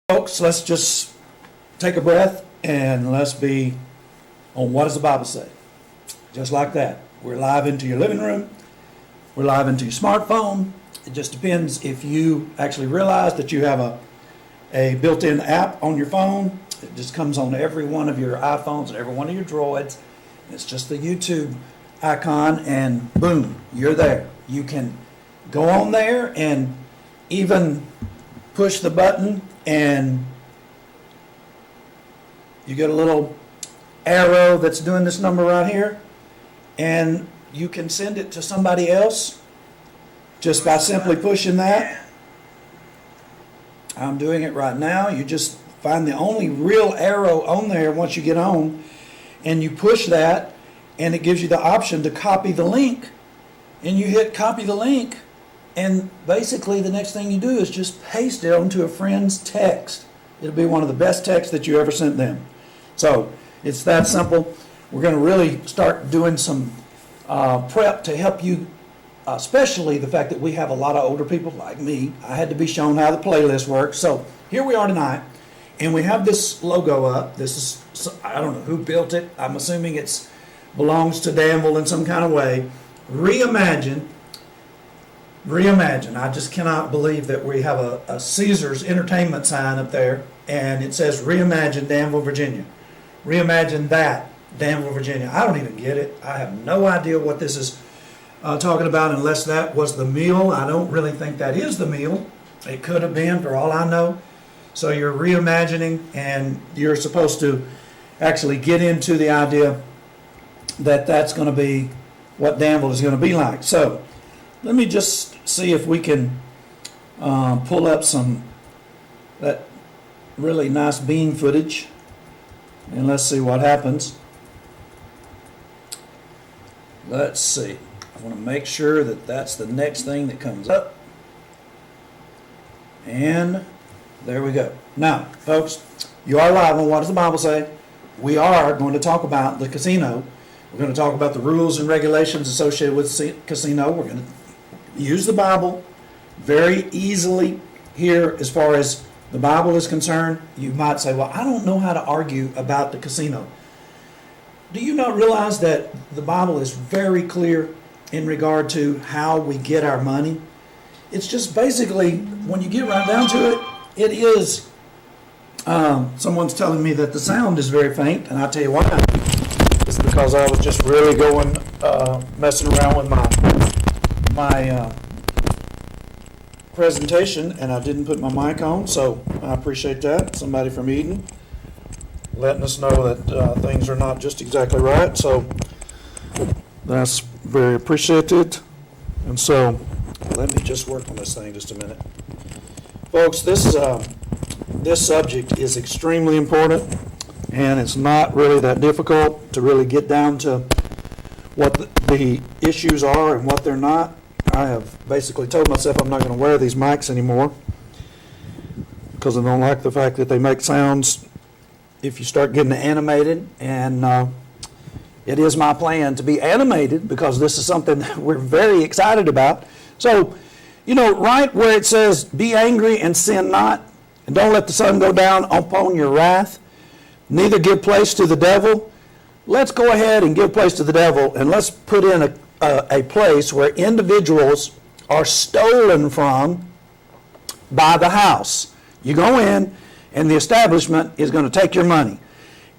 Folks, let's just take a breath and let's be on what does the Bible say. Just like that. We're live into your living room. We're live into your smartphone. It just depends if you actually realize that you have a built-in app on your phone. It just comes on every one of your iPhones and every one of your Droids. It's just the YouTube icon and boom, you're there. You can go on there and even push the button and you get a little arrow that's doing this number right here, and you can send it to somebody else just by simply pushing that. I'm doing it right now. You just find the only real arrow on there once you get on, and you push that, and it gives you the option to copy the link, and you hit copy the link. And basically the next thing you do is just paste it onto a friend's text. It'll be one of the best texts that you ever sent them. So it's that simple. We're going to really start doing some prep to help you, especially the fact that we have a lot of older people like me. I had to be shown how the playlist works. So here we are tonight, and we have this logo up. This is, I don't know who built it. I'm assuming it belongs to Danville in some kind of way. Reimagine. I just cannot believe that we have a Caesars entertainment sign up there, and it says Reimagine Danville, Virginia. Reimagine that, Danville, Virginia. I don't even get it. I have no idea what this is talking about unless that was the meal. I don't really think that is the meal. It could have been, for all I know. So you're reimagining, and you're supposed to actually get into the idea that that's going to be what Danville is going to be like. So let me just see if we can pull up that really nice bean footage, and let's see what happens. Let's see. I want to make sure that that's the next thing that comes up. And there we go. Now, folks, you are live on What Does the Bible Say? We are going to talk about the casino. We're going to talk about the rules and regulations associated with the casino. We're going to use the Bible very easily here as far as the Bible is concerned. You might say, well, I don't know how to argue about the casino. Do you not realize that the Bible is very clear in regard to how we get our money? It's just basically, when you get right down to it, it is, someone's telling me that the sound is very faint, and I'll tell you why. It's because I was just really going, messing around with my presentation, and I didn't put my mic on, so I appreciate that. Somebody from Eden letting us know that things are not just exactly right, so that's very appreciated. And so let me just work on this thing just a minute. Folks, this subject is extremely important, and it's not really that difficult to really get down to what the issues are and what they're not. I have basically told myself I'm not going to wear these mics anymore because I don't like the fact that they make sounds if you start getting animated, and it is my plan to be animated because this is something that we're very excited about. So, right where it says, be angry and sin not, and don't let the sun go down upon your wrath, neither give place to the devil. Let's go ahead and give place to the devil, and let's put in a place where individuals are stolen from by the house. You go in, and the establishment is going to take your money.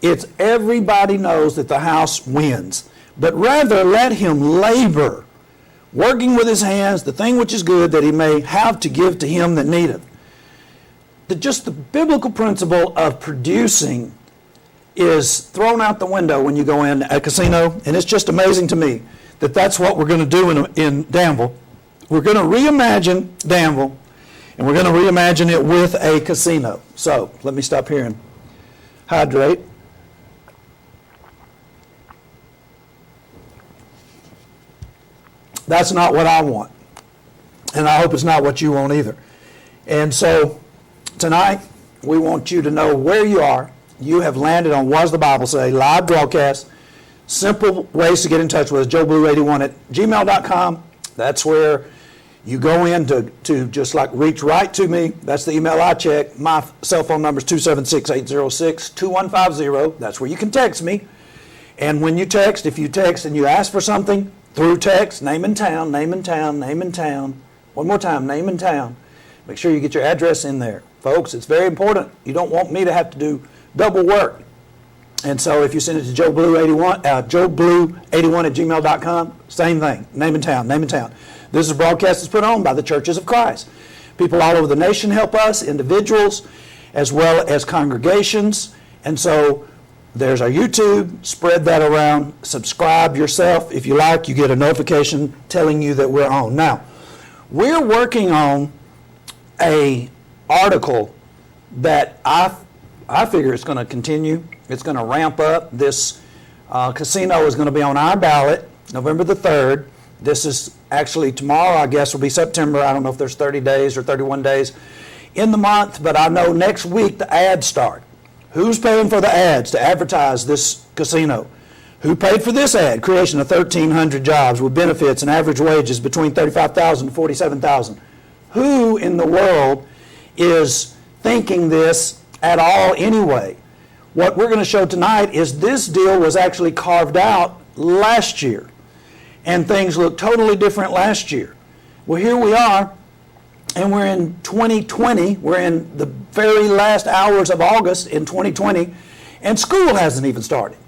It's everybody knows that the house wins, but rather let him labor, working with his hands, the thing which is good, that he may have to give to him that needeth. Just the biblical principle of producing is thrown out the window when you go in a casino, and it's just amazing to me that that's what we're going to do in Danville. We're going to reimagine Danville, and we're going to reimagine it with a casino. So let me stop here and hydrate. That's not what I want, and I hope it's not what you want either. And so tonight, we want you to know where you are. You have landed on What Does the Bible Say? Live broadcast. Simple ways to get in touch with us. JoeBlue81 at gmail.com. That's where You go in to just like reach right to me. That's the email I check. My cell phone number is 276-806-2150. That's where you can text me. And when you text, if you text and you ask for something through text, name and town, name and town, name and town. One more time, name and town. Make sure you get your address in there. Folks, it's very important. You don't want me to have to do double work. And so if you send it to joeblue81 at same thing, name and town, name and town. This is a broadcast that's put on by the Churches of Christ. People all over the nation help us, individuals, as well as congregations. And so there's our YouTube. Spread that around. Subscribe yourself. If you like, you get a notification telling you that we're on. Now, we're working on a article that I figure it's going to continue. It's going to ramp up. This casino is going to be on our ballot November the 3rd. This is actually tomorrow, I guess, will be September. I don't know if there's 30 days or 31 days in the month, but I know next week the ads start. Who's paying for the ads to advertise this casino? Who paid for this ad? Creation of 1,300 jobs with benefits and average wages between $35,000 and $47,000. Who in the world is thinking this at all anyway? What we're going to show tonight is this deal was actually carved out last year, and things looked totally different last year. Well, here we are, and we're in 2020. We're in the very last hours of August in 2020, and school hasn't even started.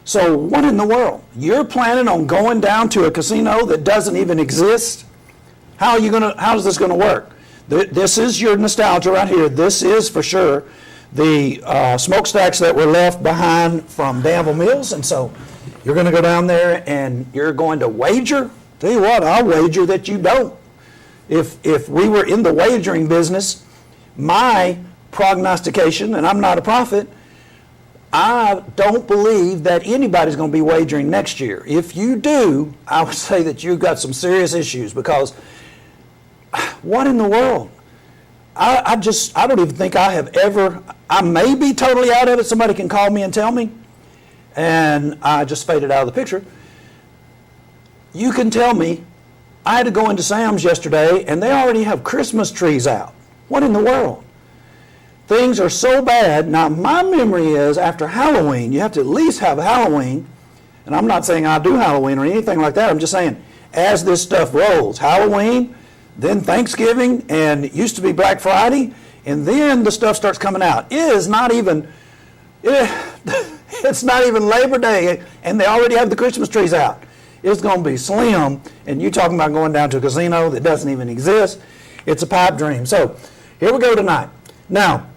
So what in the world? You're planning on going down to a casino that doesn't even exist? How is this going to work? This is your nostalgia right here. This is for sure the smokestacks that were left behind from Danville Mills. And so you're going to go down there and you're going to wager. Tell you what, I'll wager that you don't. If we were in the wagering business, my prognostication, and I'm not a prophet, I don't believe that anybody's going to be wagering next year. If you do, I would say that you've got some serious issues, because what in the world? I don't even think I have ever, I may be totally out of it. Somebody can call me and tell me. And I just faded out of the picture. You can tell me, I had to go into Sam's yesterday and they already have Christmas trees out. What in the world? Things are so bad. Now, my memory is after Halloween, you have to at least have Halloween. And I'm not saying I do Halloween or anything like that. I'm just saying, as this stuff rolls, Halloween, then Thanksgiving, and it used to be Black Friday, and then the stuff starts coming out. It's not even Labor Day, and they already have the Christmas trees out. It's going to be slim, and you talking about going down to a casino that doesn't even exist. It's a pipe dream. So here we go tonight. Now,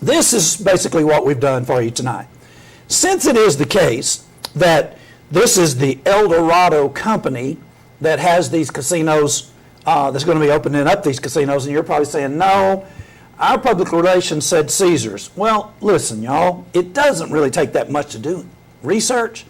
this is basically what we've done for you tonight. Since it is the case that this is the Eldorado company that has these casinos, that's going to be opening up these casinos, and you're probably saying, no, our public relations said Caesars. Well, listen, y'all, it doesn't really take that much to do research.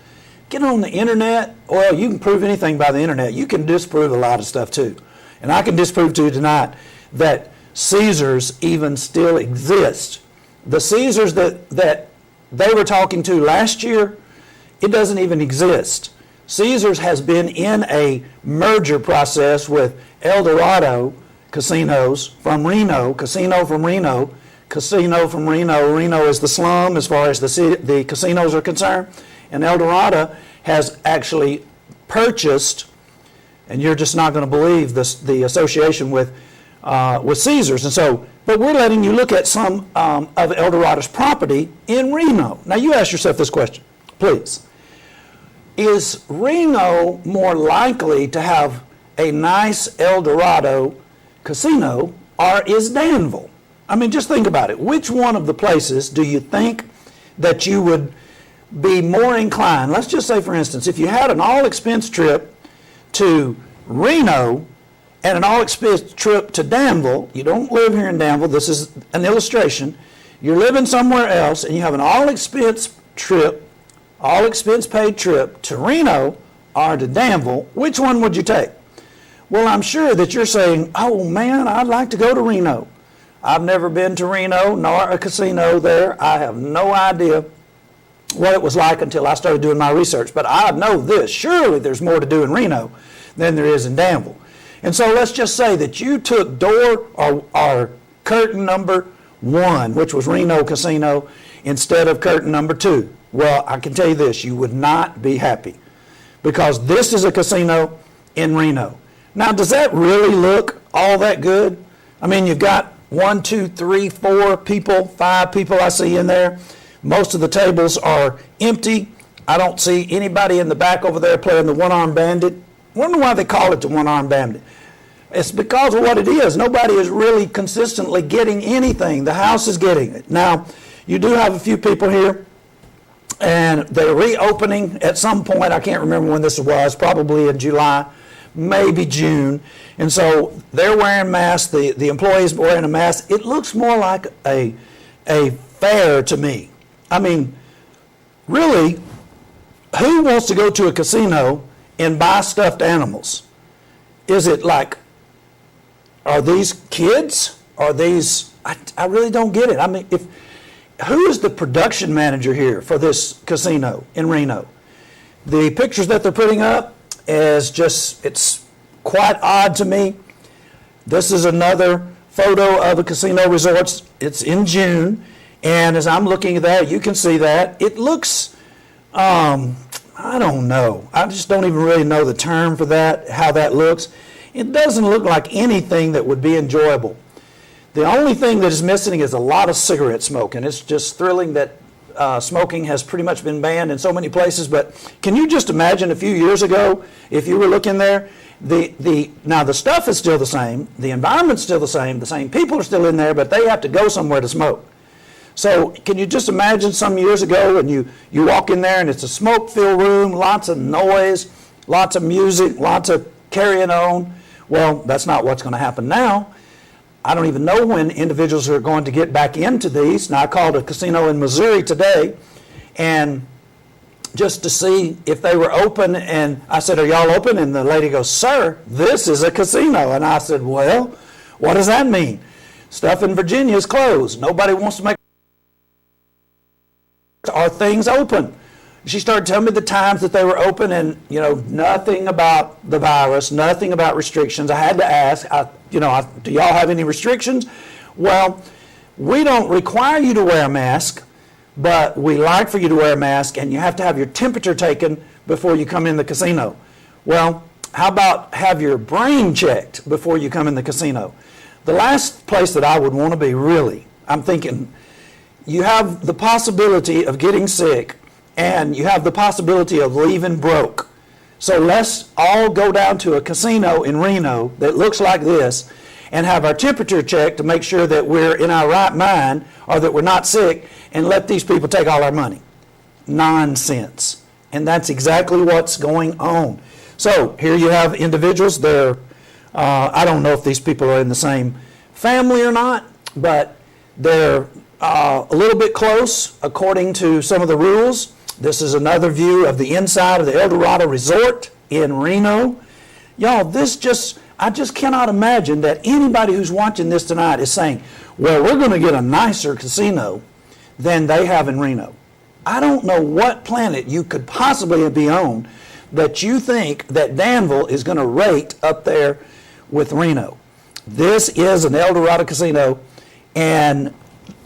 Get on the internet. Well, you can prove anything by the internet. You can disprove a lot of stuff too. And I can disprove to you tonight that Caesars even still exists. The Caesars that they were talking to last year, it doesn't even exist. Caesars has been in a merger process with Eldorado casinos from Reno, casino from Reno. Reno is the slum as far as the casinos are concerned. And Eldorado has actually purchased, and you're just not going to believe this, the association with Caesars. And so, but we're letting you look at some of Eldorado's property in Reno. Now you ask yourself this question, please. Is Reno more likely to have a nice Eldorado casino, or is Danville? I mean, just think about it. Which one of the places do you think that you would be more inclined? Let's just say, for instance, if you had an all-expense trip to Reno and an all-expense trip to Danville, you don't live here in Danville, this is an illustration, you're living somewhere else and you have an all-expense paid trip to Reno or to Danville, which one would you take? Well, I'm sure that you're saying, oh man, I'd like to go to Reno. I've never been to Reno, nor a casino there. I have no idea what it was like until I started doing my research. But I know this, surely there's more to do in Reno than there is in Danville. And so let's just say that you took door or curtain number 1, which was Reno Casino, instead of curtain number 2. Well, I can tell you this, you would not be happy, because this is a casino in Reno. Now, does that really look all that good? I mean, you've got 1, 2, 3, 4 people, 5 people I see in there. Most of the tables are empty. I don't see anybody in the back over there playing the one-armed bandit. Wonder why they call it the one-armed bandit. It's because of what it is. Nobody is really consistently getting anything. The house is getting it. Now, you do have a few people here, and they're reopening at some point. I can't remember when this was, probably in July, maybe June. And so they're wearing masks. The employees are wearing a mask. It looks more like a fair to me. I mean, really, who wants to go to a casino and buy stuffed animals? Is it like, are these kids? Are these, I really don't get it. I mean, who is the production manager here for this casino in Reno? The pictures that they're putting up is just, it's quite odd to me. This is another photo of a casino resort. It's in June, and as I'm looking at that, you can see that. It looks, I don't know. I just don't even really know the term for that, how that looks. It doesn't look like anything that would be enjoyable. The only thing that is missing is a lot of cigarette smoke, and it's just thrilling that smoking has pretty much been banned in so many places. But can you just imagine a few years ago, if you were looking there, now the stuff is still the same, the environment's still the same people are still in there, but they have to go somewhere to smoke. So can you just imagine some years ago, and you walk in there and it's a smoke-filled room, lots of noise, lots of music, lots of carrying on. Well, that's not what's going to happen now. I don't even know when individuals are going to get back into these. Now, I called a casino in Missouri today, and just to see if they were open, and I said, "Are y'all open?" And the lady goes, "Sir, this is a casino." And I said, "Well, what does that mean?" Stuff in Virginia is closed. Nobody wants to make. Are things open? She started telling me the times that they were open, and nothing about the virus, nothing about restrictions. I had to ask, do y'all have any restrictions? Well, we don't require you to wear a mask, but we like for you to wear a mask, and you have to have your temperature taken before you come in the casino. Well, how about have your brain checked before you come in the casino? The last place that I would want to be, really, I'm thinking, you have the possibility of getting sick, and you have the possibility of leaving broke. So let's all go down to a casino in Reno that looks like this and have our temperature checked to make sure that we're in our right mind or that we're not sick, and let these people take all our money. Nonsense. And that's exactly what's going on. So here you have individuals. I don't know if these people are in the same family or not, but they're a little bit close according to some of the rules. This is another view of the inside of the Eldorado Resort in Reno. Y'all, I just cannot imagine that anybody who's watching this tonight is saying, well, we're going to get a nicer casino than they have in Reno. I don't know what planet you could possibly be on that you think that Danville is going to rate up there with Reno. This is an Eldorado casino, and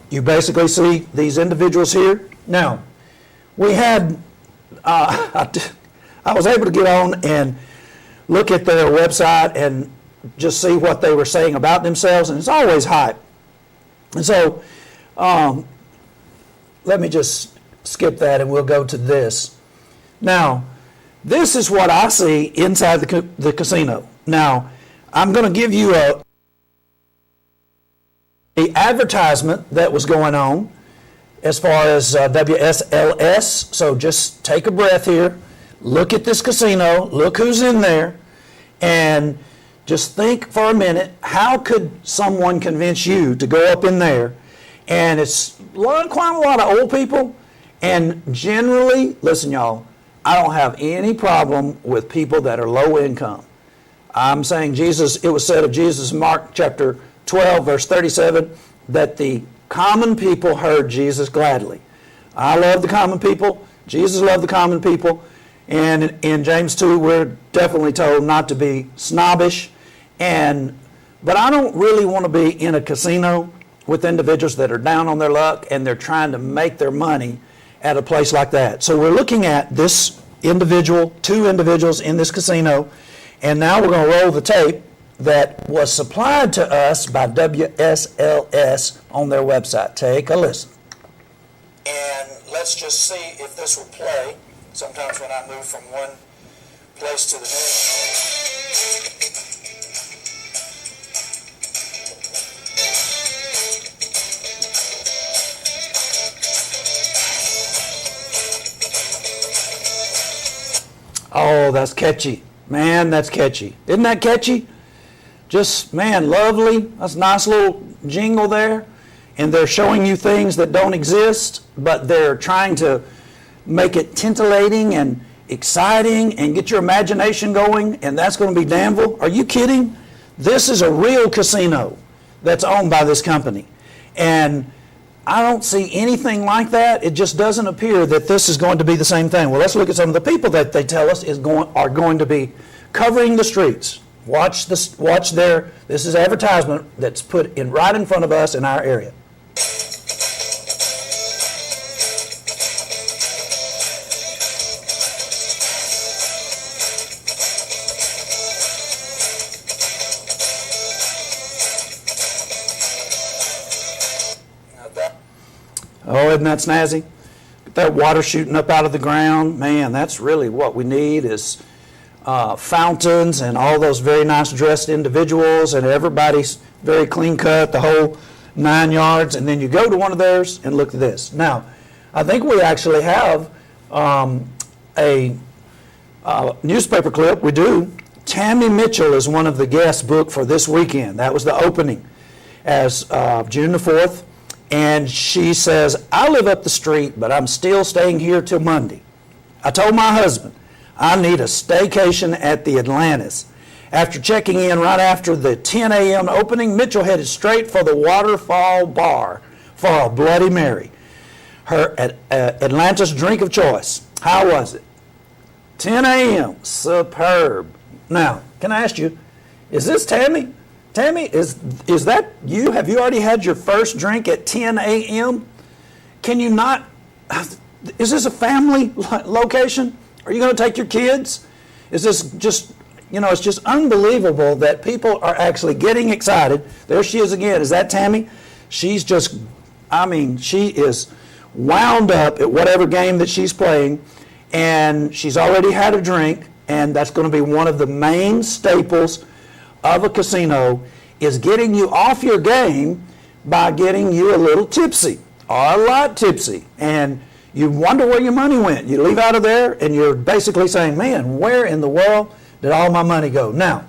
you basically see these individuals here. Now, we had, I was able to get on and look at their website and just see what they were saying about themselves, and it's always hype. And so, let me just skip that and we'll go to this. Now, this is what I see inside the casino. Now, I'm going to give you the advertisement that was going on as far as WSLS. So just take a breath here. Look at this casino. Look who's in there. And just think for a minute, how could someone convince you to go up in there? And it's quite a lot of old people. And generally, listen, y'all, I don't have any problem with people that are low income. I'm saying it was said of Jesus in Mark chapter 12, verse 37, that the common people heard Jesus gladly. I love the common people. Jesus loved the common people. And in James 2, we're definitely told not to be snobbish But I don't really want to be in a casino with individuals that are down on their luck and they're trying to make their money at a place like that. So we're looking at this individual, two individuals in this casino, and now we're going to roll the tape that was supplied to us by WSLS on their website. Take a listen. And let's just see if this will play. Sometimes when I move from one place to the next. Oh, that's catchy. Man, that's catchy. Isn't that catchy? Just, man, lovely. That's a nice little jingle there. And they're showing you things that don't exist, but they're trying to make it titillating and exciting and get your imagination going, and that's going to be Danville. Are you kidding? This is a real casino that's owned by this company. And I don't see anything like that. It just doesn't appear that this is going to be the same thing. Well, let's look at some of the people that they tell us are going to be covering the streets. Watch their, this is advertisement that's put in right in front of us in our area. Oh, isn't that snazzy? That water shooting up out of the ground. Man, that's really what we need is fountains and all those very nice dressed individuals, and everybody's very clean cut, the whole 9 yards. And then you go to one of theirs and look at this. Now, I think we actually have a newspaper clip. We do. Tammy Mitchell is one of the guests booked for this weekend. That was the opening as June the 4th. And she says, I live up the street, but I'm still staying here till Monday. I told my husband, I need a staycation at the Atlantis. After checking in right after the 10 a.m. opening, Mitchell headed straight for the Waterfall Bar for a Bloody Mary, her Atlantis drink of choice. How was it? 10 a.m. Superb. Now, can I ask you, is this Tammy? Tammy, is that you? Have you already had your first drink at 10 a.m.? Can you not? Is this a family location? Are you going to take your kids? Is this just, it's just unbelievable that people are actually getting excited. There she is again. Is that Tammy? She's just, she is wound up at whatever game that she's playing, and she's already had a drink, and that's going to be one of the main staples of a casino, is getting you off your game by getting you a little tipsy or a lot tipsy. And you wonder where your money went. You leave out of there and you're basically saying, man, where in the world did all my money go? Now,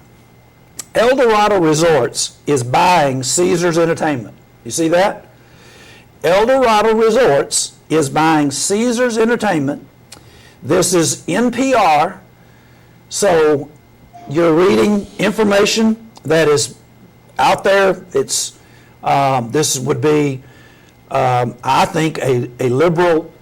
Eldorado Resorts is buying Caesars Entertainment. You see that? Eldorado Resorts is buying Caesars Entertainment. This is NPR. So you're reading information that is out there. It's this would be, I think, a liberal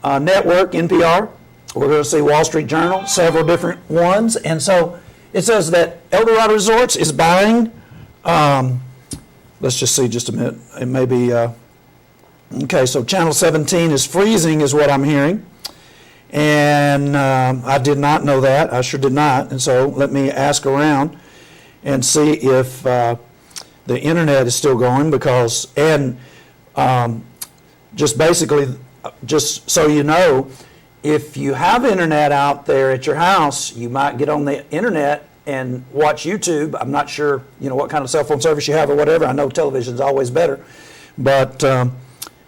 network, NPR. We're going to see Wall Street Journal, several different ones. And so it says that Eldorado Resorts is buying, let's just see just a minute. It may be, okay, so Channel 17 is freezing is what I'm hearing. And I did not know that. I sure did not. And so let me ask around and see if the internet is still going, because, and just basically, just so you know, if you have internet out there at your house, you might get on the internet and watch YouTube. I'm not sure, what kind of cell phone service you have or whatever. I know television is always better. But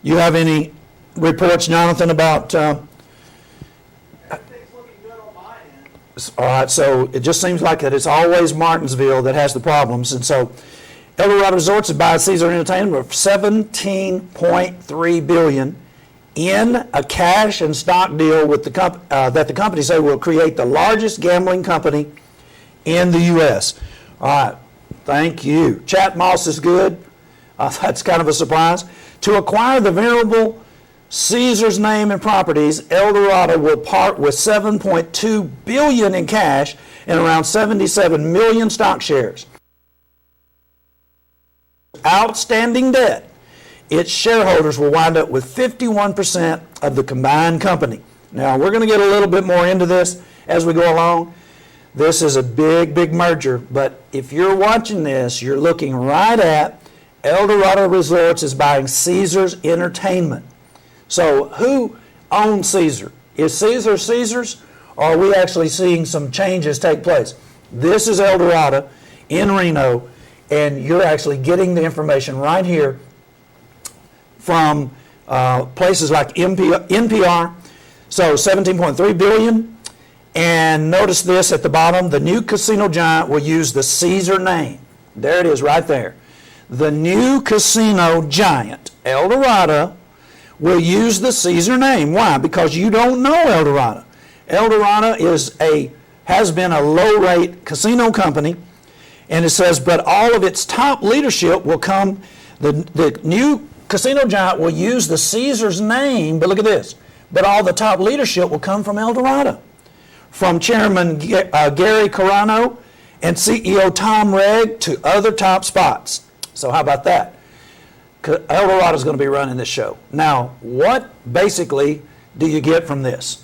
you have any reports, Jonathan, about... All right, so it just seems like that it's always Martinsville that has the problems. And so Eldorado Resorts is buying Caesars Entertainment for $17.3 billion in a cash and stock deal with that the company say will create the largest gambling company in the U.S. All right, thank you. Chat Moss is good. That's kind of a surprise. To acquire the venerable Caesars name and properties, Eldorado will part with $7.2 billion in cash and around 77 million stock shares. with outstanding debt, its shareholders will wind up with 51% of the combined company. Now, we're going to get a little bit more into this as we go along. This is a big, big merger, but if you're watching this, you're looking right at Eldorado Resorts is buying Caesars Entertainment. So who owns Caesar? Is Caesar Caesars, or are we actually seeing some changes take place? This is Eldorado in Reno, and you're actually getting the information right here from places like NPR. So $17.3 billion. And notice this at the bottom, the new casino giant will use the Caesar name. There it is right there. The new casino giant, Eldorado, will use the Caesar name. Why? Because you don't know Eldorado. Eldorado has been a low-rate casino company, and it says, but all of its top leadership will come, the new casino giant will use the Caesar's name, but look at this, but all the top leadership will come from Eldorado. From Chairman Gary Carano and CEO Tom Regg to other top spots. So how about that? Eldorado is going to be running this show. Now, what basically do you get from this?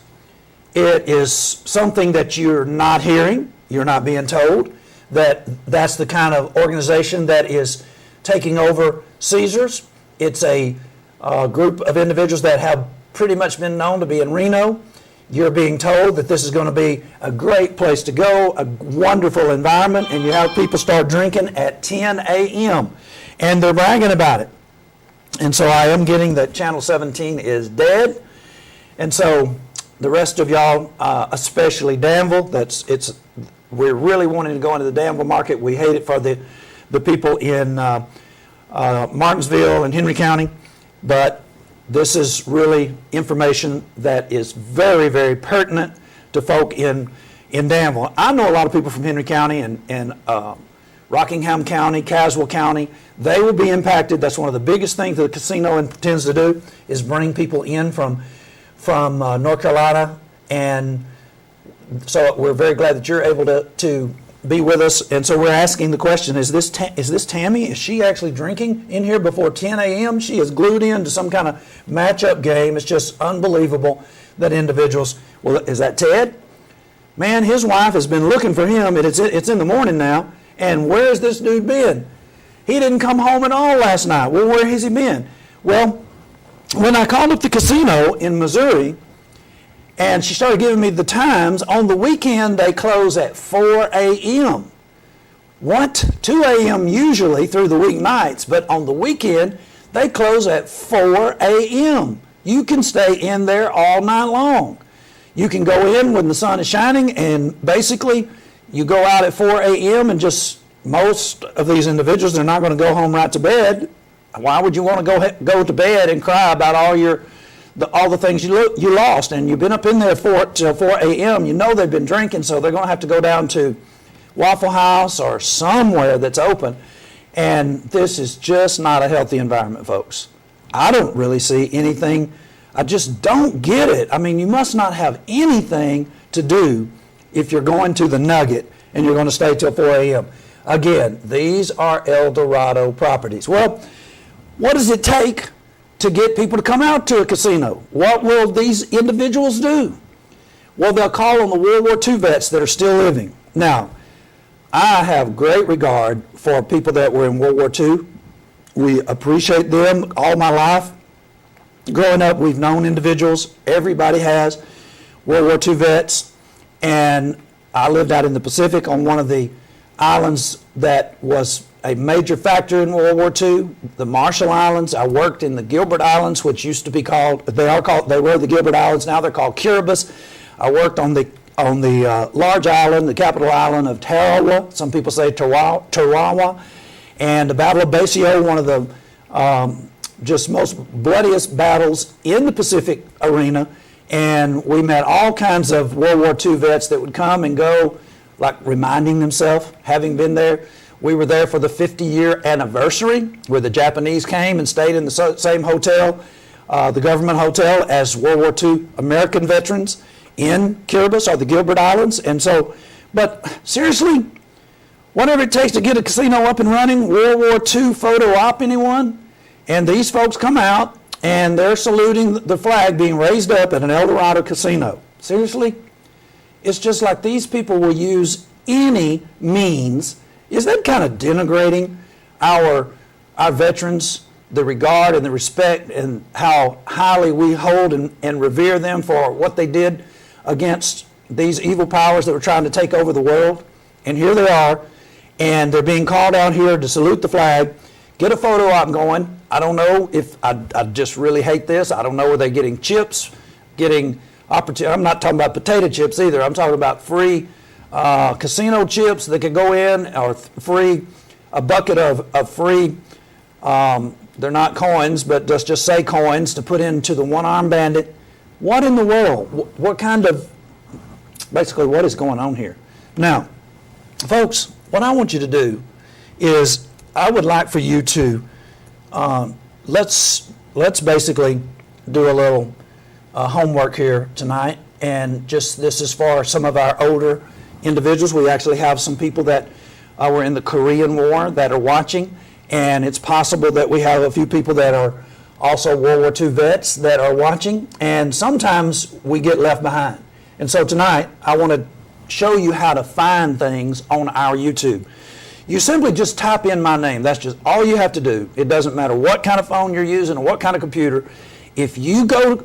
It is something that you're not hearing, you're not being told, that's the kind of organization that is taking over Caesars. It's a group of individuals that have pretty much been known to be in Reno. You're being told that this is going to be a great place to go, a wonderful environment, and you have people start drinking at 10 a.m. And they're bragging about it. And so I am getting that Channel 17 is dead. And so the rest of y'all, especially Danville, we're really wanting to go into the Danville market. We hate it for the people in Martinsville and Henry County, but this is really information that is very, very pertinent to folk in Danville. I know a lot of people from Henry County and Rockingham County, Caswell County. They will be impacted. That's one of the biggest things that the casino intends to do is bring people in from North Carolina. And so we're very glad that you're able to be with us. And so we're asking the question, is this Tammy? Is she actually drinking in here before 10 a.m.? She is glued into some kind of matchup game. It's just unbelievable that individuals, well, is that Ted? Man, his wife has been looking for him. It's in the morning now. And where's this dude been? He didn't come home at all last night. Well, where has he been? Well, when I called up the casino in Missouri, and she started giving me the times, on the weekend they close at 4 a.m. What? 2 a.m. usually through the weeknights, but on the weekend they close at 4 a.m. You can stay in there all night long. You can go in when the sun is shining, and basically you go out at 4 a.m. and just, most of these individuals, they're not going to go home right to bed. Why would you want to go to bed and cry about all the things you lost? And you've been up in there till 4 a.m. You know they've been drinking, so they're going to have to go down to Waffle House or somewhere that's open. And this is just not a healthy environment, folks. I don't really see anything. I just don't get it. I mean, you must not have anything to do if you're going to the Nugget and you're going to stay till 4 a.m. Again, these are Eldorado properties. Well, what does it take to get people to come out to a casino? What will these individuals do? Well, they'll call on the World War II vets that are still living. Now, I have great regard for people that were in World War II. We appreciate them all my life. Growing up, we've known individuals, everybody has, World War II vets, and I lived out in the Pacific on one of the islands that was a major factor in World War II, the Marshall Islands. I worked in the Gilbert Islands, which used to be they were the Gilbert Islands, now they're called Kiribati. I worked on the large island, the capital island of Tarawa. Some people say Tarawa. And the Battle of Basio, one of the just most bloodiest battles in the Pacific arena. And we met all kinds of World War II vets that would come and go, like reminding themselves, having been there. We were there for the 50-year anniversary where the Japanese came and stayed in the same hotel, the government hotel, as World War II American veterans in Kiribati or the Gilbert Islands. And so, but seriously, Whatever it takes to get a casino up and running. World War II photo op, anyone? And these folks come out and they're saluting the flag being raised up at an Eldorado casino. Seriously? It's just like these people will use any means. Is that kind of denigrating our veterans, the regard and the respect and how highly we hold and revere them for what they did against these evil powers that were trying to take over the world? And here they are, and they're being called out here to salute the flag, get a photo op going. I don't know if, I just really hate this. I don't know, are they getting chips, getting opportunity? I'm not talking about potato chips either. I'm talking about free casino chips that could go in, or free, a bucket of free, they're not coins, but just say coins to put into the one-armed bandit. What in the world? What kind of, basically what is going on here? Now, folks, what I want you to do is I would like for you to, let's basically do a little homework here tonight. And just this is for some of our older individuals. We actually have some people that were in the Korean War that are watching. And it's possible that we have a few people that are also World War II vets that are watching. And sometimes we get left behind. And so tonight, I want to show you how to find things on our YouTube. You simply just type in my name. That's just all you have to do. It doesn't matter what kind of phone you're using or what kind of computer. If you go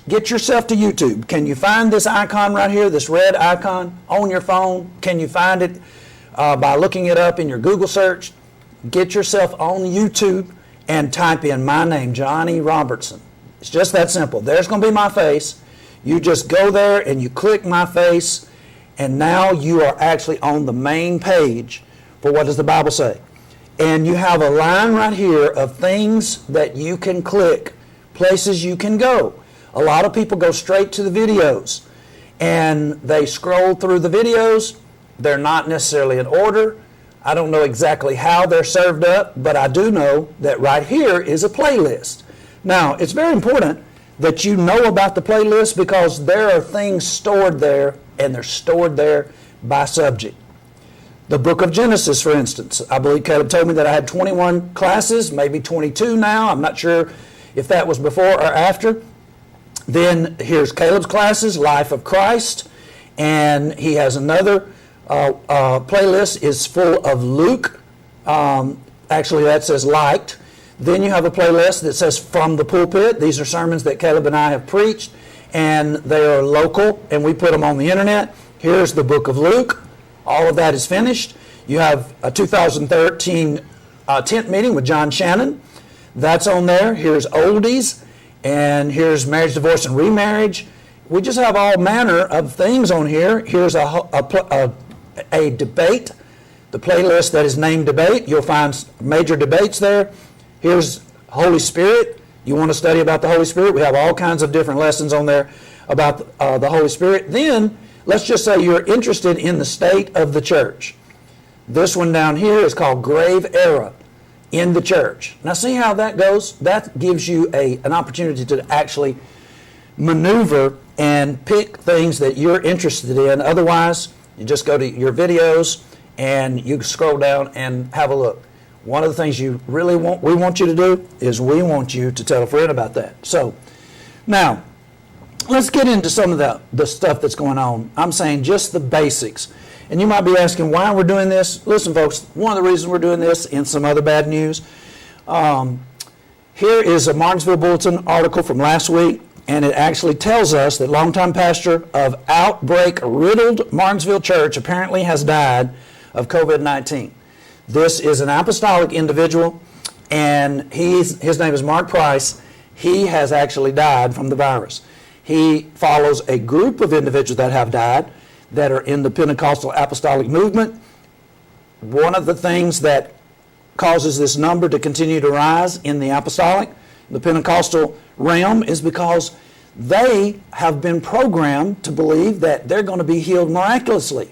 get yourself to YouTube, can you find this icon right here, this red icon on your phone? Can you find it by looking it up in your Google search? Get yourself on YouTube and type in my name, Johnny Robertson. It's just that simple. There's going to be my face. You just go there and you click my face, and now you are actually on the main page for what does the Bible say. And you have a line right here of things that you can click, places you can go. A lot of people go straight to the videos, and they scroll through the videos. They're not necessarily in order. I don't know exactly how they're served up, but I do know that right here is a playlist. Now, it's very important that you know about the playlist because there are things stored there, and they're stored there by subject. The book of Genesis, for instance. I believe Caleb told me that I had 21 classes, maybe 22 now. I'm not sure if that was before or after. Then here's Caleb's classes, Life of Christ, and he has another playlist is full of Luke. Actually, that says liked. Then you have a playlist that says From the Pulpit. These are sermons that Caleb and I have preached, and they are local, and we put them on the internet. Here's the book of Luke. All of that is finished. You have a 2013 tent meeting with John Shannon. That's on there. Here's Oldies, and here's Marriage, Divorce, and Remarriage. We just have all manner of things on here. Here's a debate, the playlist that is named Debate. You'll find major debates there. Here's Holy Spirit. You want to study about the Holy Spirit? We have all kinds of different lessons on there about the Holy Spirit. Then, let's just say you're interested in the state of the church. This one down here is called Grave Era in the Church. Now see how that goes? That gives you an opportunity to actually maneuver and pick things that you're interested in. Otherwise, you just go to your videos and you scroll down and have a look. One of the things we want you to do is we want you to tell a friend about that. So, now, let's get into some of the stuff that's going on. I'm saying just the basics. And you might be asking why we're doing this. Listen, folks, one of the reasons we're doing this, in some other bad news, here is a Martinsville Bulletin article from last week, and it actually tells us that longtime pastor of outbreak-riddled Martinsville Church apparently has died of COVID-19. This is an apostolic individual, and his name is Mark Price. He has actually died from the virus. He follows a group of individuals that have died that are in the Pentecostal apostolic movement. One of the things that causes this number to continue to rise in the apostolic, the Pentecostal realm, is because they have been programmed to believe that they're going to be healed miraculously.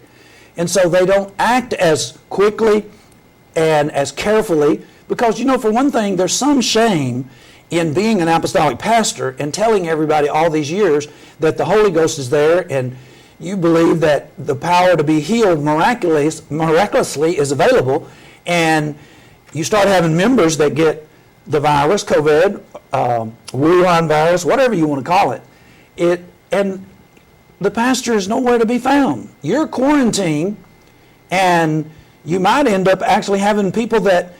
And so they don't act as quickly and as carefully because, for one thing, there's some shame in being an apostolic pastor and telling everybody all these years that the Holy Ghost is there and You believe that the power to be healed miraculously is available, and you start having members that get the virus, COVID, Wuhan virus, whatever you want to call it, and the pastor is nowhere to be found. You're quarantined, and you might end up actually having people that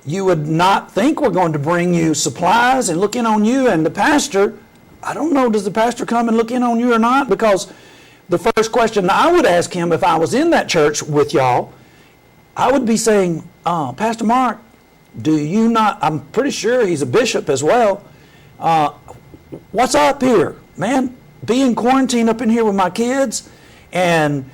you would not think were going to bring you supplies and look in on you, and the pastor, I don't know, does the pastor come and look in on you or not? Because the first question I would ask him if I was in that church with y'all, I would be saying, Pastor Mark, do you not, I'm pretty sure he's a bishop as well, what's up here? Man, being quarantined up in here with my kids, and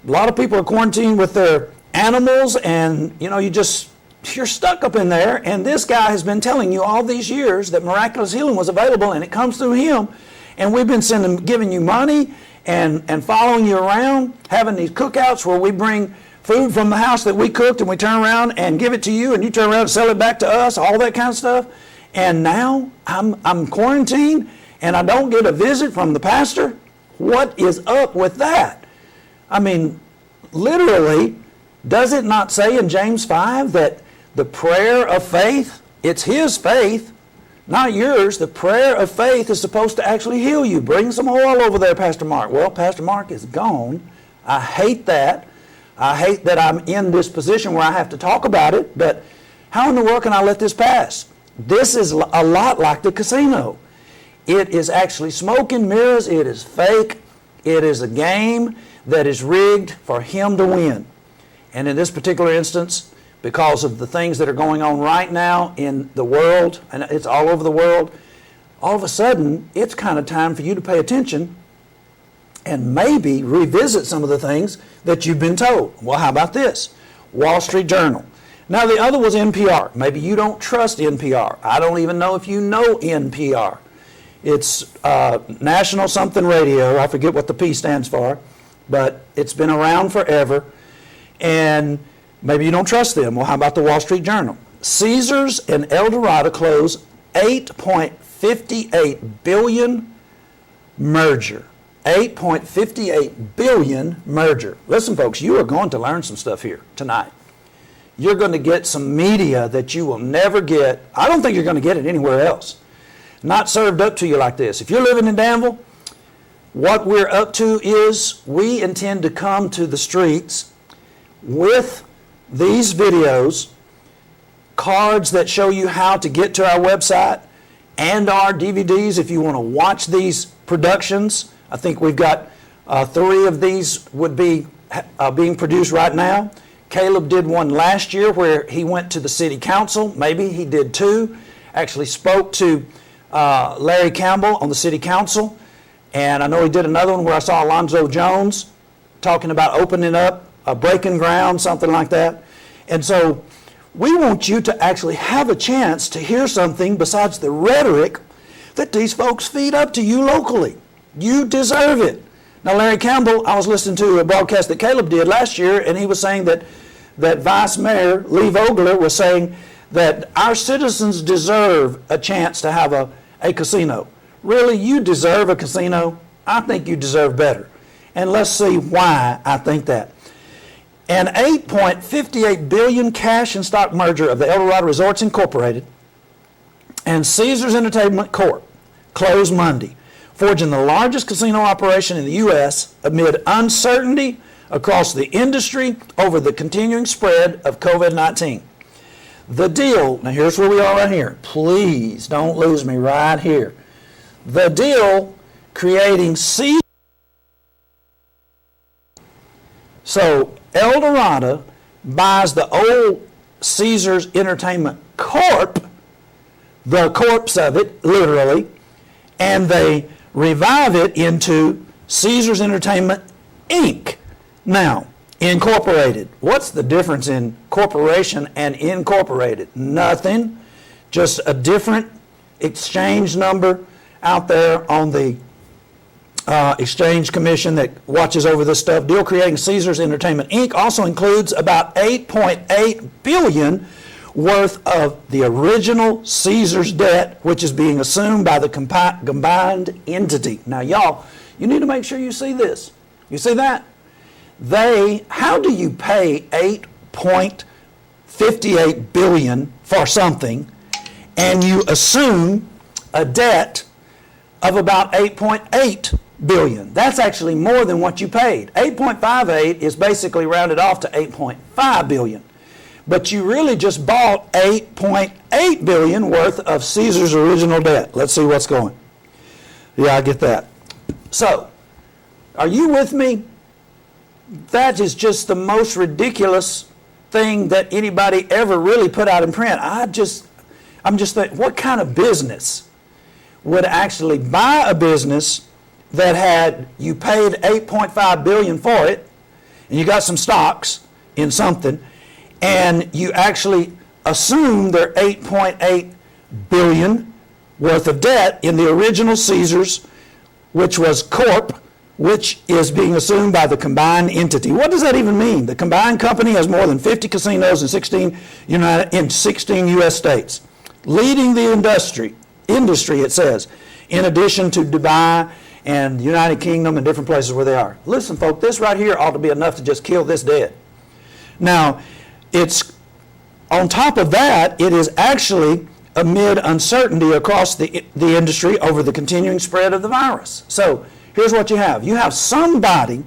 a lot of people are quarantined with their animals, and you're stuck up in there, and this guy has been telling you all these years that miraculous healing was available, and it comes through him, and we've been giving you money and following you around, having these cookouts where we bring food from the house that we cooked and we turn around and give it to you, and you turn around and sell it back to us, all that kind of stuff. And now I'm quarantined and I don't get a visit from the pastor. What is up with that? I mean, literally, does it not say in James 5 that the prayer of faith, it's his faith, not yours, the prayer of faith is supposed to actually heal you. Bring some oil over there, Pastor Mark. Well, Pastor Mark is gone. I hate that. I hate that I'm in this position where I have to talk about it, but how in the world can I let this pass? This is a lot like the casino. It is actually smoke and mirrors. It is fake. It is a game that is rigged for him to win. And in this particular instance, because of the things that are going on right now in the world, and it's all over the world, all of a sudden, it's kind of time for you to pay attention and maybe revisit some of the things that you've been told. Well, how about this? Wall Street Journal. Now, the other was NPR. Maybe you don't trust NPR. I don't even know if you know NPR. It's National Something Radio. I forget what the P stands for, but it's been around forever. And maybe you don't trust them. Well, how about the Wall Street Journal? Caesars and Eldorado close $8.58 billion merger. $8.58 billion merger. Listen, folks, you are going to learn some stuff here tonight. You're going to get some media that you will never get. I don't think you're going to get it anywhere else. Not served up to you like this. If you're living in Danville, what we're up to is we intend to come to the streets with these videos, cards that show you how to get to our website, and our DVDs if you want to watch these productions. I think we've got 3 of these would be being produced right now. Caleb did one last year where he went to the city council. Maybe he did 2. Actually spoke to Larry Campbell on the city council. And I know he did another one where I saw Alonzo Jones talking about opening up a breaking ground, something like that. And so we want you to actually have a chance to hear something besides the rhetoric that these folks feed up to you locally. You deserve it. Now, Larry Campbell, I was listening to a broadcast that Caleb did last year, and he was saying that Vice Mayor Lee Vogler was saying that our citizens deserve a chance to have a casino. Really, you deserve a casino? I think you deserve better. And let's see why I think that. An $8.58 billion cash and stock merger of the Eldorado Resorts Incorporated and Caesars Entertainment Corp. closed Monday, forging the largest casino operation in the U.S. amid uncertainty across the industry over the continuing spread of COVID-19. The deal, now here's where we are right here. Please don't lose me right here. The deal creating Caesars. So Eldorado buys the old Caesars Entertainment Corp., the corpse of it, literally, and they revive it into Caesars Entertainment, Inc. Now, incorporated. What's the difference in corporation and incorporated? Nothing. Just a different exchange number out there on the Exchange Commission that watches over this stuff. Deal creating Caesars Entertainment, Inc. also includes about $8.8 billion worth of the original Caesars debt, which is being assumed by the combined entity. Now, y'all, you need to make sure you see this. You see that? How do you pay $8.58 billion for something and you assume a debt of about $8.8 billion? That's actually more than what you paid. 8.58 is basically rounded off to 8.5 billion. But you really just bought 8.8 billion worth of Caesar's original debt. Let's see what's going. Yeah, I get that. So, are you with me? That is just the most ridiculous thing that anybody ever really put out in print. I'm just thinking, what kind of business would actually buy a business that you paid $8.5 billion for it, and you got some stocks in something, and you actually assume their $8.8 billion worth of debt in the original Caesars, which was Corp., which is being assumed by the combined entity. What does that even mean? The combined company has more than 50 casinos in 16 U.S. states, leading the industry, it says, in addition to Dubai and the United Kingdom and different places where they are. Listen, folks, this right here ought to be enough to just kill this dead. Now, it's on top of that, it is actually amid uncertainty across the industry over the continuing spread of the virus. So here's what you have. You have somebody